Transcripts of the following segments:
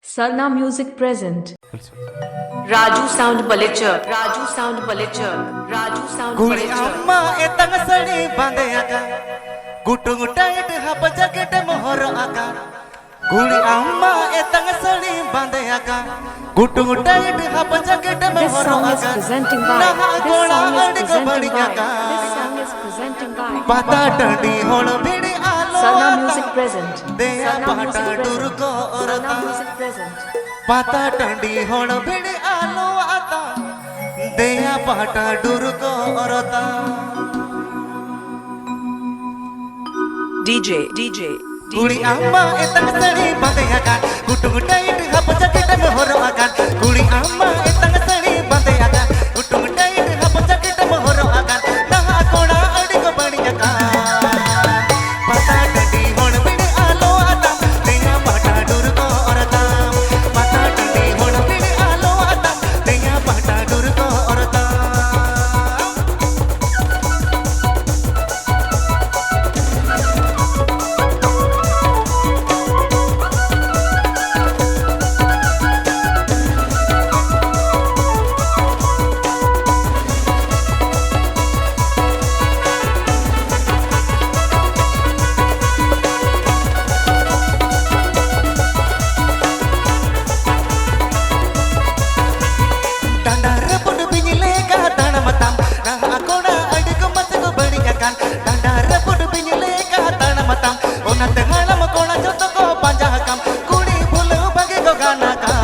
Sarna Music present. Raju Sound Balicher. Raju Sound Balicher. Raju Sound Guli Balicher. amma etang sari bande aga gutung tight hab jacket mohor aga Guli amma etang sari bande aga gutung tight hab jacket This mohor song is aga presenting by. This song is presenting by. pata dandi hol bidi alo Sarna Music present. deya Sarna pata Music present. durko Sarna orata Music present. pata dandi hol bidi alo ata deya pata durko orata DJ. Guli amma etang sari bande aga gutung tight hab jacket mohor aga Guli amma etang sari bande aga gutung tight hab jacket mohor aga naha kona adig bani aga pata dandi hon bidi alo ata deya pata durko orata pata dandi hon bidi alo ata deya pata durko orata Dandar pun binyile ka tanam matam nah akona adik masuk baniakan dandar pun binyile ka tanam matam ona tengana makona joto ko panjakam kuli bulu bagi ko ganaka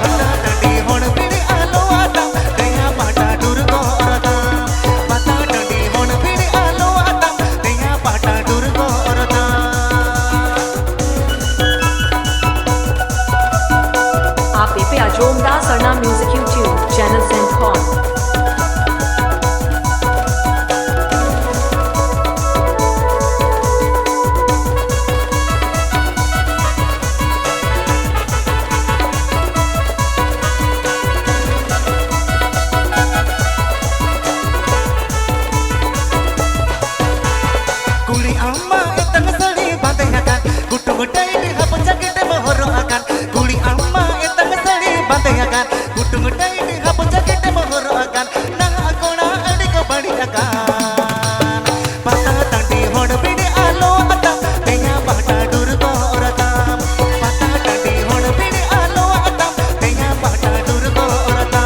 pata dandi hon bidi alo atam deya pata durko orata pata dandi hon bidi alo atam deya pata durko orata आप पे अजोमदा Sarna music YouTube channel सेंड कॉम. Guli amma etang sari bande akan gutung tight hab jacket mohor akan Guli amma etang sari bande akan gutung tight hab jacket mohor akan nah akona adik bani akan pata dandi hon bidi alo atam deya pata durko orata pata dandi hon bidi alo atam deya pata durko orata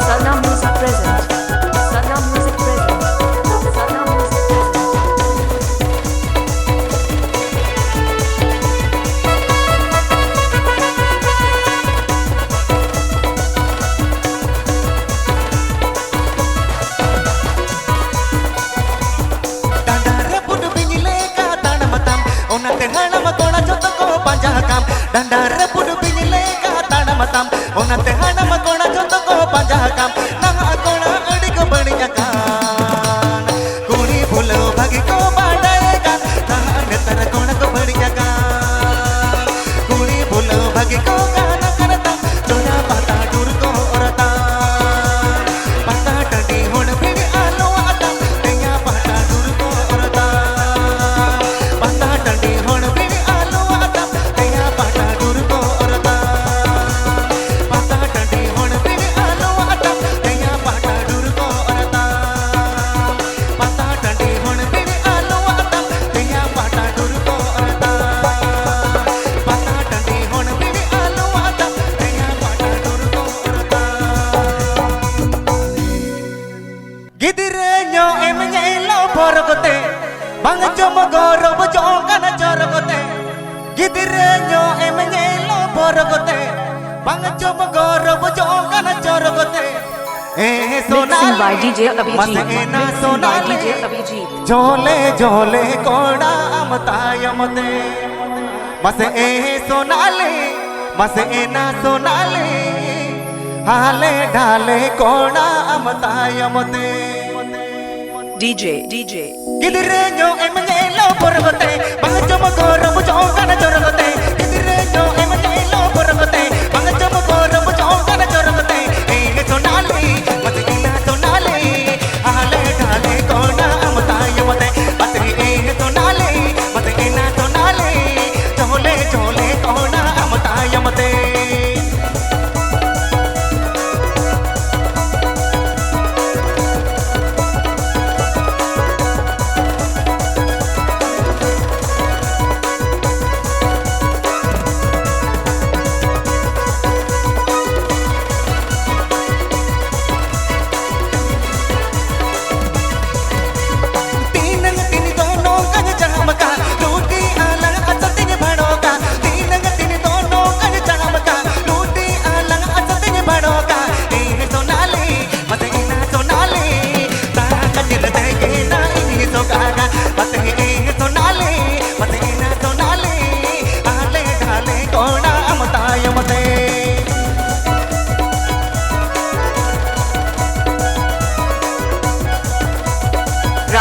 Sarna Music present. Sarna Music present. Sarna Music present. Dandar pun binyile ka tanam matam ona tehana makona joto ko panjakam dandar pun binyile ka tanam matam ona tehana makona joto ko panjakam nah akona adik baniakan kuni bhulo bagi ko badega nah netar kona ko baniakan kuni bhulo bagi ko gana karata toya pata durko orata pata dandi hon bidi alo ata deya pata durko orata pata dandi hon bidi alo ata deya pata durko orata pata dandi hon bidi alo ata deya pata durko orata pata dandi hon bidi alo ata deya pata durko orata pata dandi hon bidi alo ata deya pata durko orata Gidire nyo emnya ilo borogote bang jomo gorob jongkana jorogote Gidire nyo emnya ilo borogote bang jomo gorob jongkana jorogote Mixing by DJ Abhijit. Masena Mixing by sonale DJ Abhijit. jole jole koda amatayamate Mase sonale masena sonale hale dhale koda amatayamate DJ. Gidire nyo emnya ilo borogote bang jomo gorob jongkana jorogote Gidire nyo emnya ilo borogote bang jomo gorob jongkana jorogote sonale masena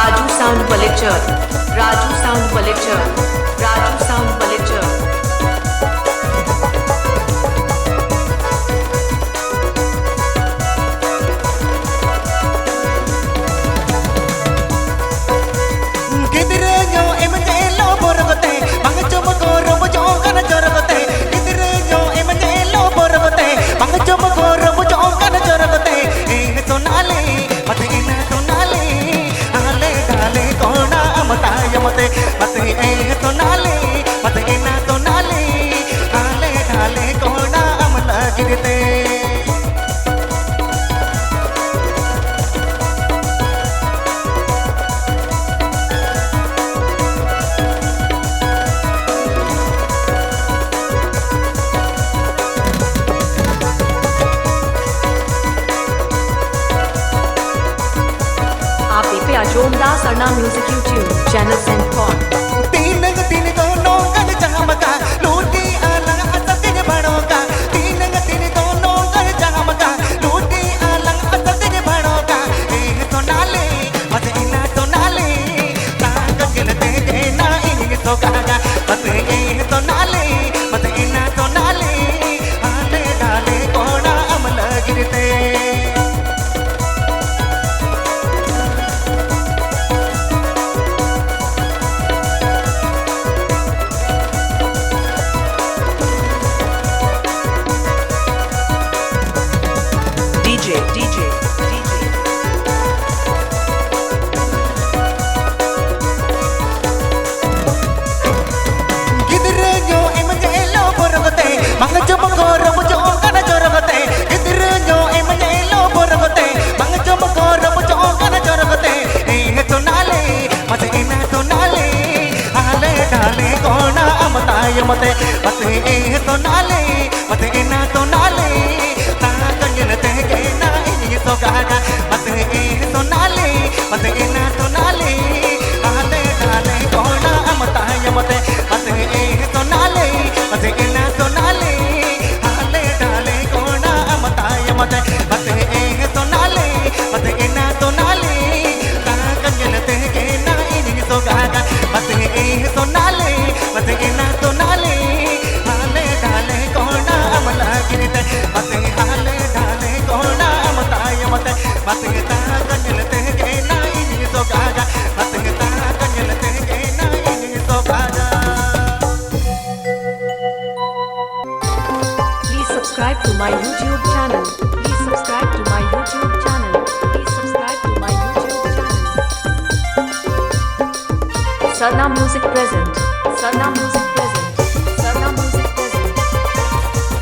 Raju Sound Balichar, Raju Sound Balichar, Raju Sound Balichar. Ajomdas Arna Music YouTube channel sent for तीन दोनों gun चमका लूटी अलग असतिन बड़ों का तीन दोनों gun चमका लूटी अलग असतिन बड़ों का तो नाले मत इना तो नाले ताक गिलते देना इन तो कागा मत तो नाले मत इना तो नाले आले डाले कोना अमल गिरते DJ Gidre yo emangelo borgote mangajo mangoro mujo kana jorgote Gidre yo emangelo borgote mangajo mangoro mujo kana jorgote to nale mate ina to nale ale dale kona amataye mate mate to nale mate ina to nale ta kanjete gena ini to gaga mate to nale mate ina to nale ale dale kona amataye mate mate to nale mate ina to nale ale dale kona amataye mate mate to nale mate ina to nale ta kanjete gena ini to gaga mate to nale mate ina to nale ale dale kona amala girite mate ale dale kona amataye mate mate ta kanjete gena ini to gaga mate ta kanjete gena ini to gaga. Please subscribe to my YouTube channel. Please subscribe to my YouTube channel. Please subscribe to my YouTube channel. Sarna Music present. Sarna Music present. Sarna Music present.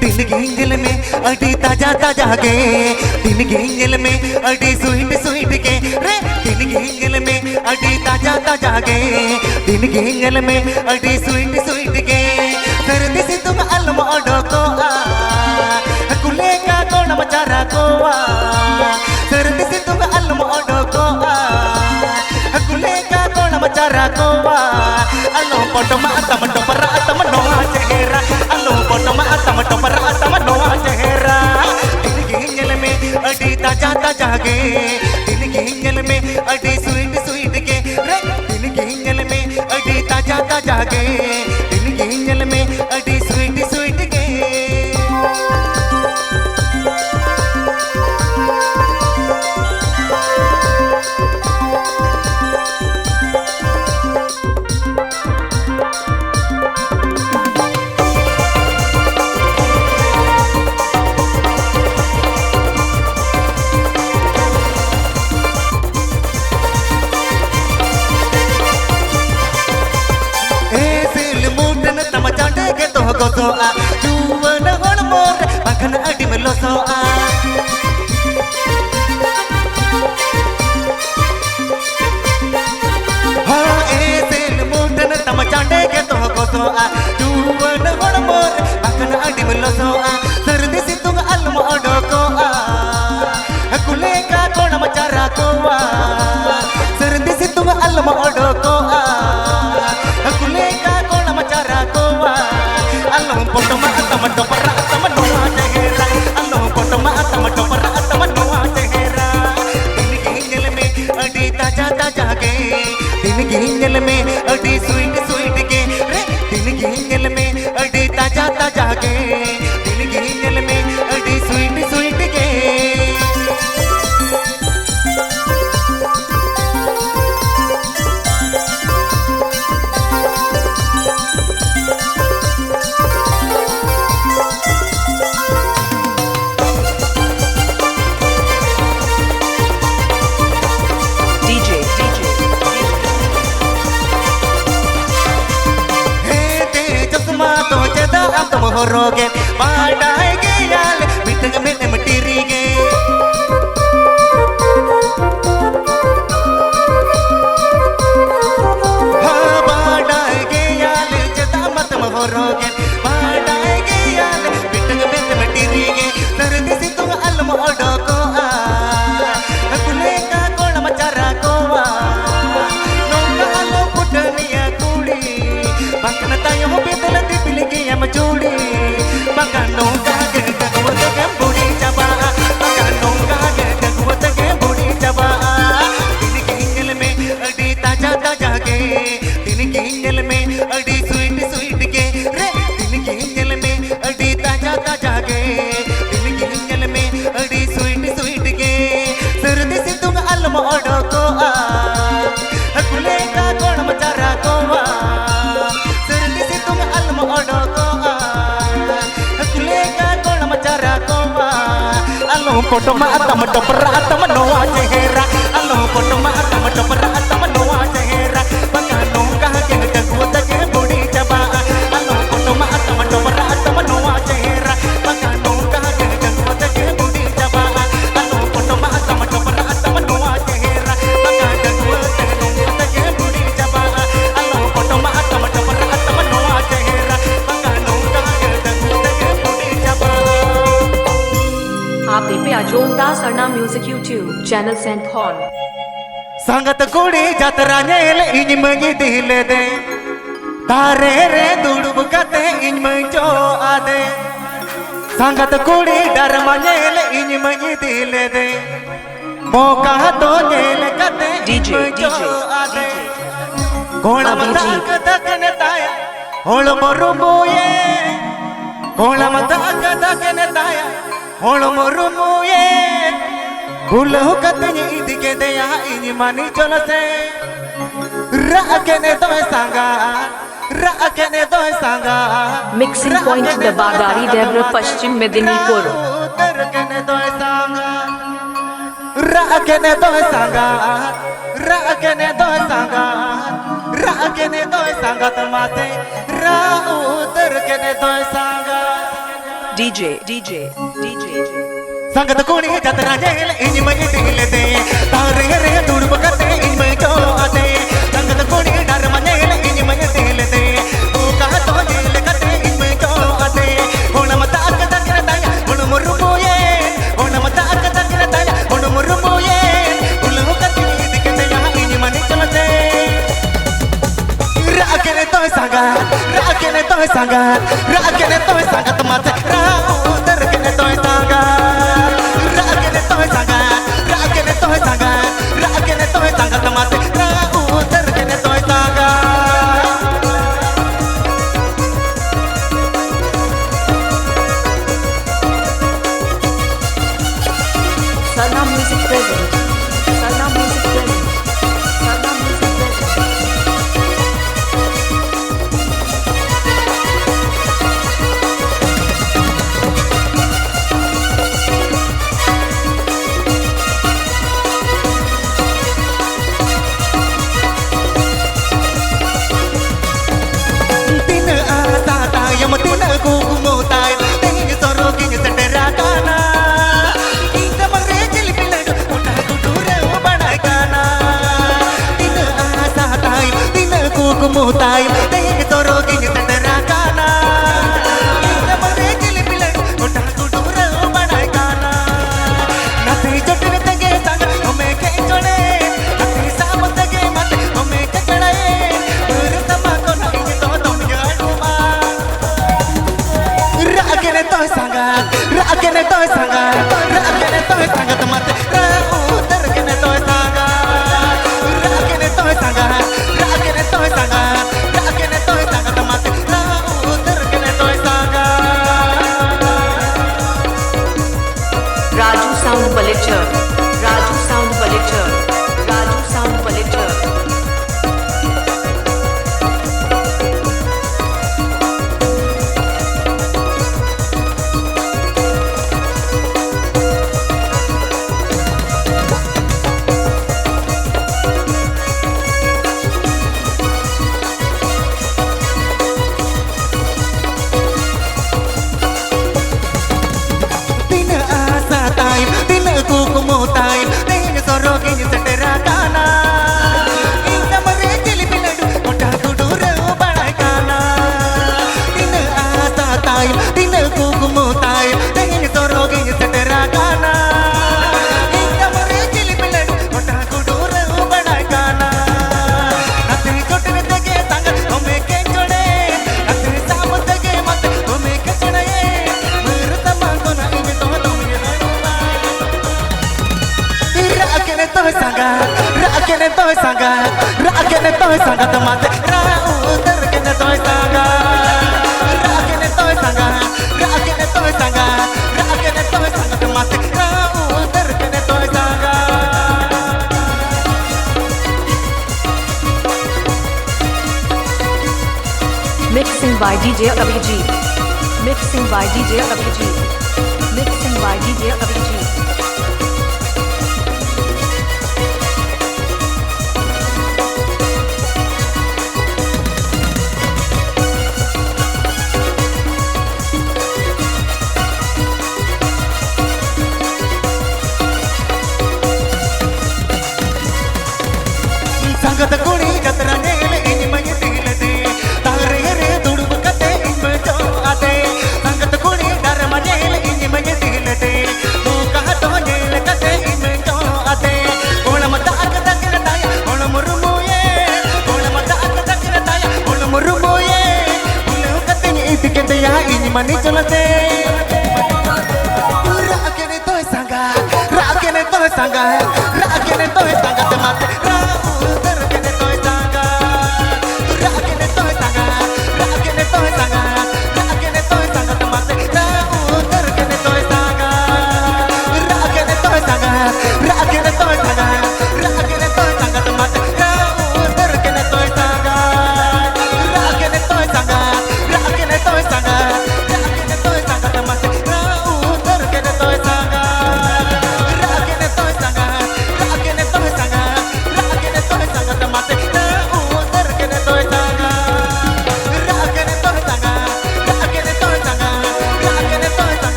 दिन गिंजल में अड़ी ताजा ताजा के दिन गिंजल में अड़ी sweet sweet के रे दिन गिंजल में अड़ी ताजा ताजा के दिन गिंजल में अड़ी स्वीट स्वीट के सर्दी से तुम अलम ओडो को कुले का कोण मचारा को सर्दी से तुम अलम ओडो को कुले का कोण मचारा को अलो पोटो मा तम टोपरा तम नोआ चेहरा अलो पोटो मा तम टोपरा तम नोआ चेहरा दिन गिंजल में अड़ी ताजा ताजा के दिन गिंजल में अड़ी स्वीट स्वीट के रे दिन गिंजल में अड़ी ताजा ताजा के दिन गिंजल में अड़ी स्वीट स्वीट के gosoa juwana hormor makan adi melosoa ha esel mudan tamachande ke to gosoa juwana hormor makan adi melosoa sardi situng almo odokoa akule ka kona macara koa sardi situng almo odokoa akule ka kona macara koa potoma atama topara atama noa chehra allo potoma atama topara atama noa chehra din ginjal mein adi taja taja ke din ginjal mein adi sweet sweet ke re din ginjal mein adi taja taja ke din ginjal mein adi sweet sweet ke तुम हो रोगे पाड़ाएगे याल meeting में मटीरीगे हाँ पाड़ाएगे याल जदा मत हो रोगे पाड़ाएगे याल मिटग में मटीरीगे सर्दी से तुम अलम ओडो को आ कुले का कोण मचारा को आ नौका लो पुटनिया कुड़ी बकन तायो बेतल दिपिलगे हम जोड़ी बकनों का गगवत के बुड़ी जबा बकनों का गगवत के बुड़ी जबा दिन के इंजल में अड़ी ताजा ताजा के दिन के इंजल में अड़ी स्वीट स्वीट के रे दिन के इंजल में अड़ी ताजा ताजा के दिन के इंजल में अड़ी स्वीट स्वीट के सर्दी से तुम अलम ओडो को आ कुले का कोण मचारा को आ सर्दी से तुम अलम ओडो को आ कुले का कोण मचारा को आ allo potoma atama topara atama noa chehra allo potoma atama topara atama noa chehra bakano ka ke gagwat ke budi jaba allo potoma atama topara atama noa chehra bakano ka ke gagwat ke budi jaba allo potoma atama topara atama noa chehra bakano gagwat ke budi jaba allo potoma atama topara atama noa chehra bakano ka ke gagwat ke budi jaba आप पे अजोता Sarna music YouTube channel सेंट हॉल संगत कुड़ी जतरा nail in मगी दिले दे तारे रे दुड़ब कते इन मजो आदे संगत कुड़ी डरमा नेल इन मगी दिले दे मौका तो नेल कते DJ आदे कोणम तक तकने ताया होल मरुमुये कोणम तक तकने ताया whole मरुमुये Ulahu katanya idike deya ini mani jolose Raakene doe sanga Raakene doe sanga mixing point दबादारी देवरा Paschim Medinipur Raakene doe sanga Raakene doe sanga Raakene doe sanga Raakene doe sanga tamate Raakene doe sanga DJ संगत कोणी जतरा jail इन मई दिले दे तारे रे दुड़ब कते इन मई जो आते संगत कोणी डर मनेल इन मई दिले दे तू कहा तो जेल कते इन मई जो आते होण मत अक तक ताया होण मुरुमुये होण मत अक तक ताया होण मुरुमुये उलहु कते दिके दे या इन मनी चलते राकेने तो संगा राकेने तो संगा राकेने तो संगत मत राऊ दरकेने तो संगा Sarna music present Sarna music present Sarna music present Mutai, deh toro kini terakan. Kita mereka lebih udah kudur badai kana. Nasi jodoh tege tang, home kecone. Nasi sama tege mate, home kecone. Bersama kau nak ini to tom ya rumah. राकेने तोय सांगा राकेने तोय सांगत मत उतर केने तोय सांगा राकेने तोय सांगा राकेने तोय सांगा राकेने तोय सांगत मत उतर केने तोय सांगा Raju Sound Balecher, Raju Sound Balecher, Raju Sound Balecher. राकेने तोय सांगा राकेने तोय सांगा तमाते उतर केने तोय सांगा राकेने तोय सांगा राकेने तोय सांगा राकेने तोय सांगा तमाते उतर केने तोय सांगा Mixing by DJ Abhijit. Mixing by DJ Abhijit. Mixing by DJ Abhijit. संगत कुणी जत्रा नेल इन मय दिलते तारे रे दुडब कते इन जो आते संगत कुणी धर्म नेल इन मय दिलते तू कहा तो नेल कते इन जो आते कोण मत अक तक ताया कोण मुरुमुये कोण मत अक तक ताया कोण मुरुमुये उले कते इत के दया इन मनी चलते राकेने तोय सांगा राकेने तोय सांगा राकेने तोय सांगा ते माते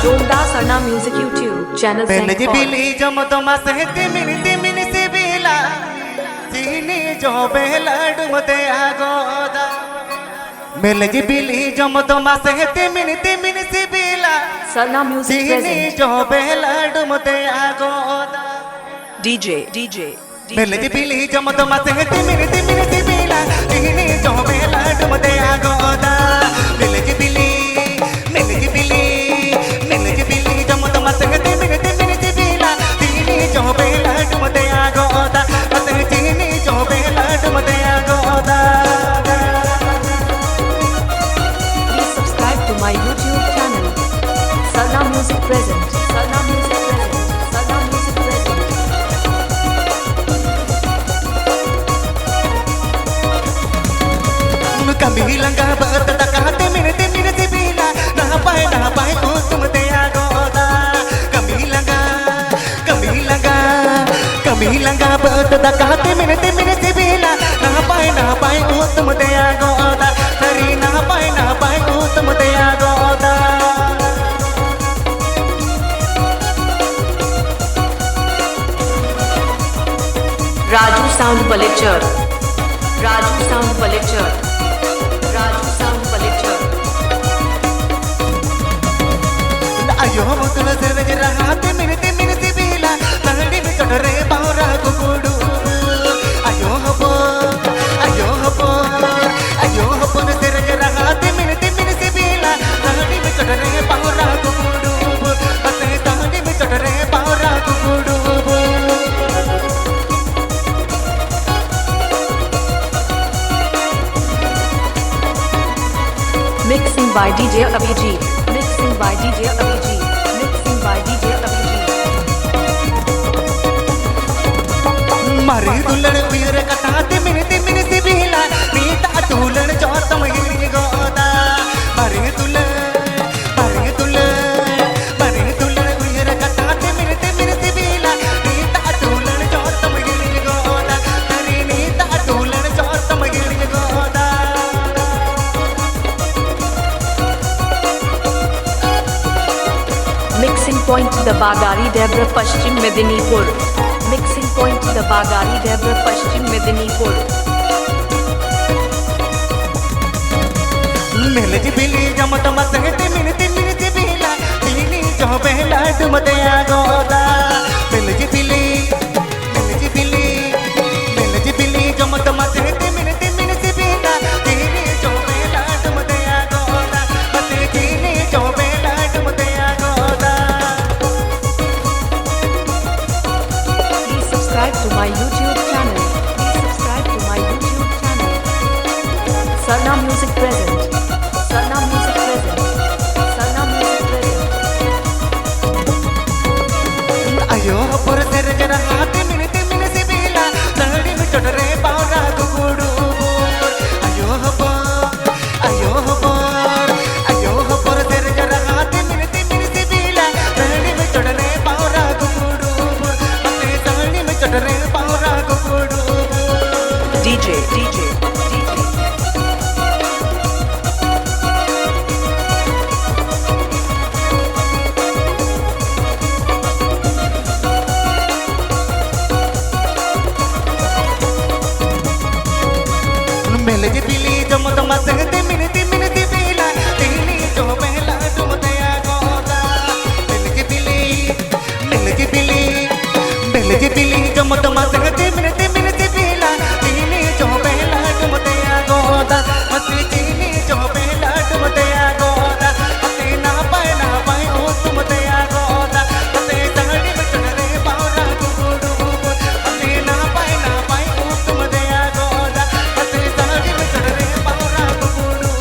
जोरदार सरना म्यूजिक यूट्यूब चैनल पहले जी बिली जम तो मसहती मिनी सिबिला चीनी जो बेला डुमते आगोदा मेले जी बिली जम तो मसहती मिनी सिबिला सरना म्यूजिक चीनी जो बेला डुमते आगोदा DJ मेले जी बिली जम तो मसहती मिनी सिबिला चीनी जो बेला डुमते आगोदा मेले जी बिली जम तो मसहती मिनी सिबिला चीनी जो बेला डुमते आगोदा चीनी जो बेला डुमते आगोदा Please subscribe to my YouTube channel Sarna Music Present Sarna Music Present Sarna Music Present कभी लंगा बत तकाते मिने सिबिला ना पाए ओ तुम ते आगोदा कभी लंगा बत तकाते मिने सिबिला ना पाए ओ तुम ते आगोदा तरी ना पाए ओ तुम ते आगोदा Raju Sound Balecher Raju Sound Balecher Raju Sound Balecher ayo mutula serve rahate mine sibila tangdi mi kodare baura kukudu ayo hopo serve rahate mine sibila Mixing by DJ Abhijit. Mixing by DJ Abhijit. Mixing by DJ Abhijit. मारी दुल्हन उयर कथा तिमिन तिमिन सी बिला नीता दुल्हन जोत मगिरी गोदा मारी दुल्हन उयर कथा तिमिन तिमिन सी बिला नीता दुल्हन जोत मगिरी गोदा तरी नीता दुल्हन जोत मगिरी गोदा Mixing point the Bagari Debra Pashchim Medinipur. Mixing point the Bagari Debra Pashchim Medinipur. मिल जी बिली जमत मत तिमिन तिमिन सी बिला तिनी जो बेला डुमते गोदा मिल जी बिली जमत मत तिमिन तिमिन सी बिला तिनी जो बेला डुमते गोदा मत तिनी जो बेला डुमते गोदा Please subscribe to my YouTube channel. Please subscribe to my YouTube channel. Sarna Music present. Sarna Music present. Sarna Music present. अयो पुर तेर जरा हाथ मिन तिमिन सी बिला तड़ी में चढ़रे पावरा गुगुड़ू अयो पुर तेर जरा हाथ मिन तिमिन सी बिला तड़ी में चढ़रे पावरा गुगुड़ू मते तड़ी में चढ़रे पावरा गुगुड़ू DJ. मिल जी बिली जमत मत तिमिन तिमिन सी बिला तिनी जो बेला डुमते गोदा मिल जी बिली जमत मत तिमिन तिमिन सी बिला तिनी जो बेला डुमते गोदा मत तिनी जो बेला डुमते गोदा मते ना पाए ओ तुमते गोदा मते तगड़ी में चढ़रे पावरा गुगुड़ू मते ना पाए ओ तुमते गोदा मते तगड़ी में चढ़रे पावरा गुगुड़ू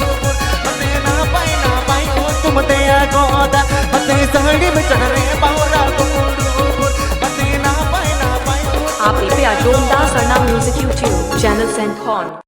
मते ना पाए ओ तुमते गोदा मते तगड़ी में चढ़रे पावरा गुगुड़ू मते ना पाए आप पे अजोमदा Sarna Music YouTube channel sent on.